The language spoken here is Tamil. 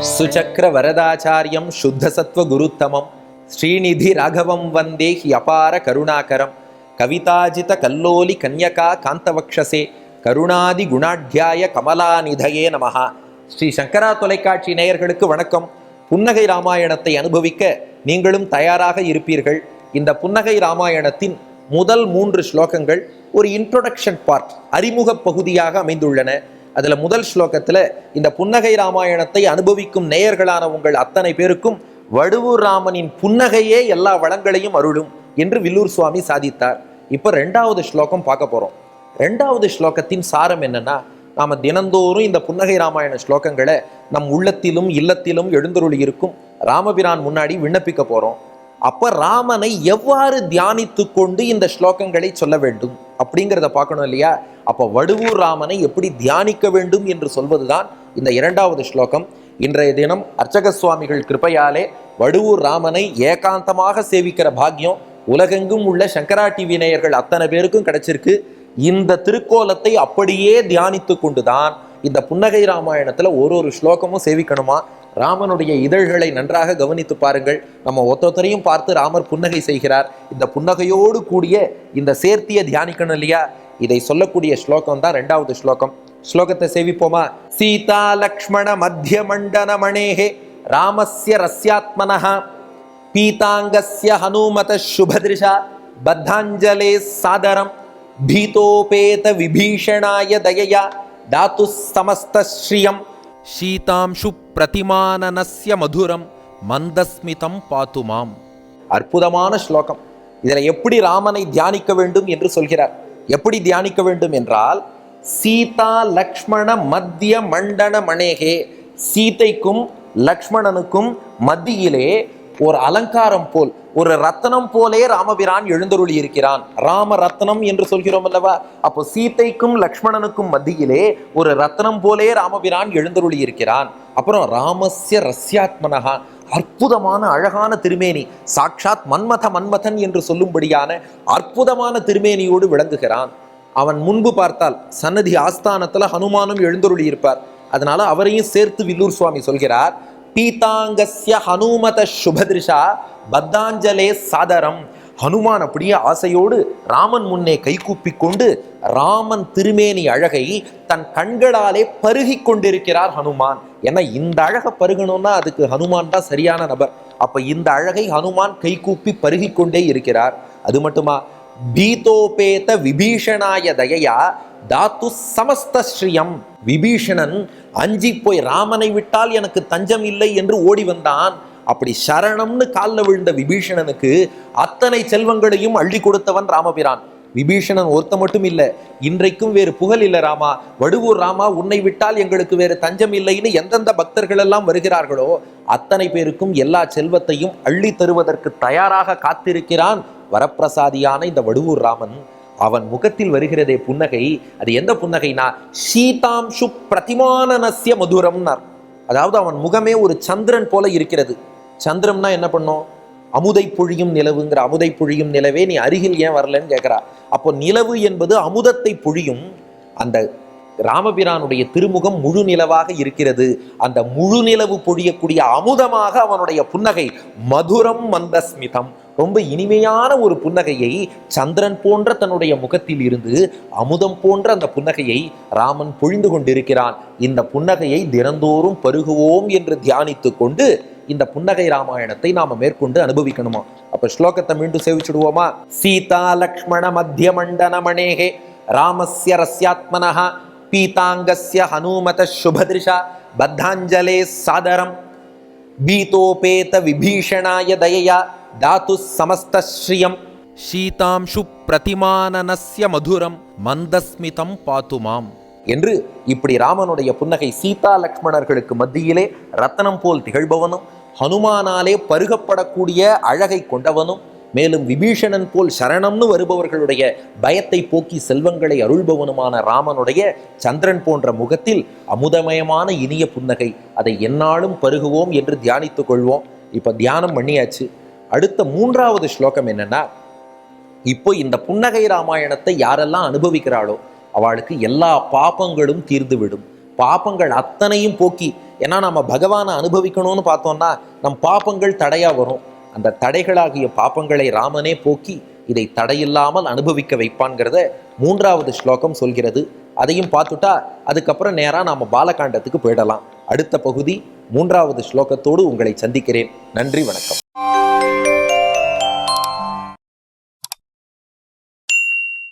சுச்சக்ர வரதாச்சாரியம் சுத்தசத்வ குருத்தமம் ஸ்ரீநிதி ராகவம் வந்தே ஹி அபார கருணாகரம் கவிதாஜித கல்லோலி கன்யகா காந்தவக்ஷசே கருணாதி குணாட்யாய கமலாநிதயே நமஹா. ஸ்ரீ சங்கரா தொலைக்காட்சி நேயர்களுக்கு வணக்கம். புன்னகை ராமாயணத்தை அனுபவிக்க நீங்களும் தயாராக இருப்பீர்கள். இந்த புன்னகை ராமாயணத்தின் முதல் 3 ஸ்லோகங்கள் ஒரு இன்ட்ரோடக்ஷன் பார்ட், அறிமுக பகுதியாக அமைந்துள்ளன. அதுல முதல் ஸ்லோகத்துல இந்த புன்னகை ராமாயணத்தை அனுபவிக்கும் நேயர்களான உங்கள் அத்தனை பேருக்கும் வடுவூர் ராமனின் புன்னகையே எல்லா வளங்களையும் அருளும் என்று வில்லூர் சுவாமி சாதித்தார். இப்ப 2வது ஸ்லோகம் பார்க்க போறோம். 2வது ஸ்லோகத்தின் சாரம் என்னன்னா, நாம தினந்தோறும் இந்த புன்னகை ராமாயண ஸ்லோகங்களை நம் உள்ளத்திலும் இல்லத்திலும் எழுந்தருளி இருக்கும் ராமபிரான் முன்னாடி விண்ணப்பிக்க போறோம். அப்ப ராமனை எவ்வாறு தியானித்து கொண்டு இந்த ஸ்லோகங்களை சொல்ல வேண்டும் அப்படிங்கிறத பார்க்கணும் இல்லையா? அப்ப வடுவூர் ராமனை எப்படி தியானிக்க வேண்டும் என்று சொல்வதுதான் இந்த 2வது ஸ்லோகம். இன்றைய தினம் அர்ச்சக சுவாமிகள் கிருபையாலே வடுவூர் ராமனை ஏகாந்தமாக சேவிக்கிற பாக்கியம் உலகெங்கும் உள்ள சங்கரா டிவி நேயர்கள் அத்தனை பேருக்கும் கிடைச்சிருக்கு. இந்த திருக்கோலத்தை அப்படியே தியானித்து கொண்டுதான் இந்த புன்னகை ராமாயணத்துல ஒரு ஸ்லோகமும் சேவிக்கணுமா? ராமனுடைய இதழ்களை நன்றாக கவனித்து பாருங்கள். நம்ம ஒத்தொத்தரையும் பார்த்து ராமர் புன்னகை செய்கிறார். இந்த புன்னகையோடு கூடிய இந்த சேர்த்தியை தியானிக்கணும் இல்லையா? இதை சொல்லக்கூடிய ஸ்லோகம் தான் 2வது ஸ்லோகம். ஸ்லோகத்தை சேவிப்போமா? சீதா லக்ஷ்மண மத்திய மண்டன மணேஹே ராமஸ்ய ரஸ்யாத்மனஹ பீதாங்கஸ்ய ஹனுமத சுபதிருஷா பத்தாஞ்சலே சாதரம் பீதோபேத விபீஷணாய தயயா தாத்து சமஸ்த ஸ்ரீயம் ஷீதாம்சு பிரதிமானனஸ்ய மதுரம் மந்தஸ்மிதம் பாத்துமாம். அற்புதமான ஸ்லோகம். இதுல எப்படி ராமனை தியானிக்க வேண்டும் என்று சொல்கிறார். எப்படி தியானிக்க வேண்டும் என்றால், சீதா லக்ஷ்மண மத்திய மண்டன மணேகே, சீதைக்கும் லக்ஷ்மணனுக்கும் மத்தியிலே ஒரு அலங்காரம் போல், ஒரு ரத்னம் போலே ராமபிரான் எழுந்தருளி இருக்கிறான். ராம ரத்னம் என்று சொல்கிறோம் அல்லவா? அப்போ சீதைக்கும் லக்ஷ்மணனுக்கும் மத்தியிலே ஒரு ரத்னம் போலே ராமபிரான் எழுந்தருளி இருக்கிறான். அப்புறம் ராமஸ்ய ரஸ்யாத்மனஹா, அற்புதமான அழகான திருமேனி, சாக்ஷாத் மன்மதன் என்று சொல்லும்படியான அற்புதமான திருமேனியோடு விளங்குகிறான். அவன் முன்பு பார்த்தால் சன்னதி ஆஸ்தானத்துல ஹனுமானும் எழுந்தருளி இருப்பார். அதனால அவரையும் சேர்த்து வில்லூர் சுவாமி சொல்கிறார். பீதாங்கஸ்ய ஹனுமத சுபதிருஷா பத்தாஞ்சலே சாதரம். ஹனுமான் அப்படியே ஆசையோடு ராமன் முன்னே கைகூப்பி கொண்டு ராமன் திருமேனி அழகை தன் கண்களாலே பருகி கொண்டிருக்கிறார் ஹனுமான். ஏன்னா இந்த அழகை பருகணும்னா அதுக்கு ஹனுமான் தான் சரியான நபர். அப்ப இந்த அழகை ஹனுமான் கைகூப்பி பருகி கொண்டே இருக்கிறார். அது மட்டுமா, பீதோபேத விபீஷணாய தயையா தாத்து சமஸ்த ஸ்ரீயம். விபீஷணன் அஞ்சி போய் ராமனை விட்டால் எனக்கு தஞ்சம் இல்லை என்று ஓடி வந்தான். அப்படி சரணம்னு காலில் விழுந்த விபீஷணனுக்கு அத்தனை செல்வங்களையும் அள்ளி கொடுத்தவன் ராமபிரான். விபீஷணன் ஒருத்த மட்டும் இல்ல, இன்றைக்கும் வேறு புகழ் இல்லை ராமா, வடுவூர் ராமா உன்னை விட்டால் எங்களுக்கு வேறு தஞ்சம் இல்லைன்னு எந்தெந்த பக்தர்கள் எல்லாம் வருகிறார்களோ அத்தனை பேருக்கும் எல்லா செல்வத்தையும் அள்ளி தருவதற்கு தயாராக காத்திருக்கிறான் வரப்பிரசாதியான இந்த வடுவூர் ராமன். அவன் முகத்தில் வருகிறதே புன்னகை, அது எந்த புன்னகைனா சீதாம்சு பிரதிமானனஸ்ய மதுரம்னார். அதாவது அவன் முகமே ஒரு சந்திரன் போல இருக்கிறது. சந்திரம்னா என்ன பண்ணும்? அமுதை பொழியும் நிலவுங்கிற அமுதை பொழியும் நிலவே நீ அருகில் ஏன் வரலன்னு கேட்கிறா. அப்போ நிலவு என்பது அமுதத்தை பொழியும். அந்த ராமபிரானுடைய திருமுகம் முழு நிலவாக இருக்கிறது. அந்த முழு நிலவு பொழியக்கூடிய அமுதமாக அவனுடைய புன்னகை மதுரம் மந்தஸ்மிதம், ரொம்ப இனிமையான ஒரு புன்னகையை சந்திரன் போன்ற தன்னுடைய முகத்தில் இருந்து அமுதம் போன்ற அந்த புன்னகையை ராமன் பொழிந்து கொண்டிருக்கிறான். இந்த புன்னகையை தினந்தோறும் பருகுவோம் என்று தியானித்து கொண்டு இந்த புன்னகை ராமாயணத்தை நாம மேற்கொண்டு அனுபவிக்கணுமா? அப்ப ஸ்லோகத்தை மீண்டும் சேவிச்சுடுவோமா? சீதா லக்ஷ்மண மத்திய மண்டன மணேகே ராமஸ்ய ரஸ்யாத்மனஹ பீதாங்கஸ்ய ஹனுமத சுபதிருஷா பத்தாஞ்சலே சாதரம் பீதோபேத விபீஷணாய தயையா தாத்து சமஸ்த ஸ்ரீயம் ஷீதாம்சு பிரதிமானனஸ்ய மதுரம் மந்தஸ்மிதம் பாத்துமாம் என்று இப்படி ராமனுடைய புன்னகை சீதா லக்ஷ்மணர்களுக்கு மத்தியிலே ரத்தனம் போல் திகழ்பவனும், ஹனுமானாலே பருகப்படக்கூடிய அழகை கொண்டவனும், மேலும் விபீஷணன் போல் சரணம்னு வருபவர்களுடைய பயத்தை போக்கி செல்வங்களை அருள்பவனுமான ராமனுடைய சந்திரன் போன்ற முகத்தில் அமுதமயமான இனிய புன்னகை, அதை எந்நாளும் பருகுவோம் என்று தியானித்துக் கொள்வோம். இப்ப தியானம் பண்ணியாச்சு. அடுத்த 3வது ஸ்லோகம் என்னன்னா, இப்போ இந்த புன்னகை ராமாயணத்தை யாரெல்லாம் அனுபவிக்கிறாளோ அவளுக்கு எல்லா பாபங்களும் தீர்ந்துவிடும். பாபங்கள் அத்தனையும் போக்கி, ஏன்னா நம்ம பகவானை அனுபவிக்கணும்னு பார்த்தோம்னா நம் பாபங்கள் தடையா வரும். அந்த தடைகளாகிய பாபங்களை ராமனே போக்கி இதை தடையில்லாமல் அனுபவிக்க வைப்பான்கிறத 3வது ஸ்லோகம் சொல்கிறது. அதையும் பார்த்துட்டா அதுக்கப்புறம் நேராக நாம் பாலகாண்டத்துக்கு போயிடலாம். அடுத்த பகுதி 3வது ஸ்லோகத்தோடு உங்களை சந்திக்கிறேன். நன்றி, வணக்கம்.